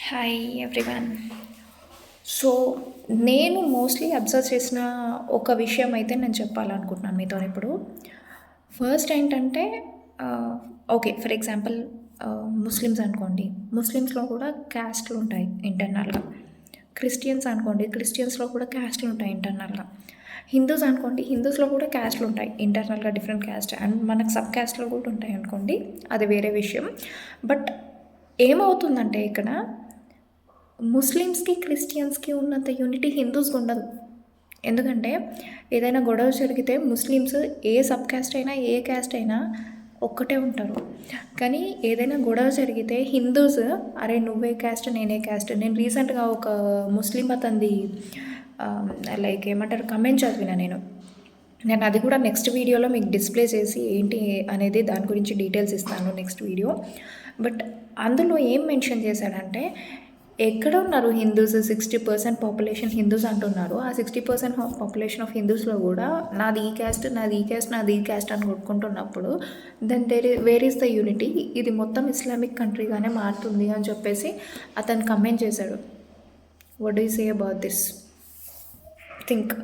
Hi everyone. So, నేను mostly observe చేసిన ఒక విషయం అయితే నేను చెప్పాలనుకుంటున్నాను మీతోని ఇప్పుడు. ఫస్ట్ ఏంటంటే ఆహ్, ఓకే. ఫర్ ఎగ్జాంపుల్ ముస్లిమ్స్ అనుకోండి. ముస్లిమ్స్‌లో కూడా క్యాస్ట్‌లు ఉంటాయి ఇంటర్నల్‌గా. క్రిస్టియన్స్ అనుకోండి. క్రిస్టియన్స్‌లో కూడా క్యాస్ట్‌లు ఉంటాయి ఇంటర్నల్‌గా. హిందూస్ అనుకోండి. హిందూస్‌లో కూడా క్యాస్ట్‌లు ఉంటాయి. ఇంటర్నల్‌గా డిఫరెంట్ క్యాస్ట్ అండ్ మనకు సబ్ క్యాస్ట్‌లు కూడా ఉంటాయి అనుకోండి. అది వేరే విషయం. బట్ ఏమవుతుందంటే ఇక్కడ ముస్లిమ్స్‌కి, క్రిస్టియన్స్‌కి ఉన్నంత యూనిటీ హిందూస్‌కి ఉండదు. ఎందుకంటే ఏదైనా గొడవ జరిగితే ముస్లిమ్స్ ఏ సబ్ క్యాస్ట్ అయినా, ఏ క్యాస్ట్ అయినా ఒక్కటే ఉంటారు. కానీ ఏదైనా గొడవ జరిగితే హిందూస్ అరే నువ్వే క్యాస్ట్, నేనే క్యాస్ట్. నేను రీసెంట్‌గా ఒక ముస్లిం అతనిది లైక్ ఏమంటారు కమెంట్ చదివిన నేను. నేను అది కూడా నెక్స్ట్ వీడియోలో మీకు డిస్ప్లే చేసి ఏంటి అనేది దాని గురించి డీటెయిల్స్ ఇస్తాను నెక్స్ట్ వీడియో. బట్ అందులో ఏం మెన్షన్ చేశాడంటే ఎక్కడ ఉన్నారు హిందూస్ 60% పాపులేషన్ హిందూస్ అంటున్నారు. ఆ 60% పాపులేషన్ ఆఫ్ హిందూస్లో కూడా నాది ఈ క్యాస్ట్, నాది ఈ క్యాస్ట్, నాది ఈ క్యాస్ట్ అని కొట్టుకుంటున్నప్పుడు then where is the unity? ఇది మొత్తం ఇస్లామిక్ కంట్రీగానే మారుతుంది అని చెప్పేసి అతను కమెంట్ చేశాడు. What do you say about this? Think.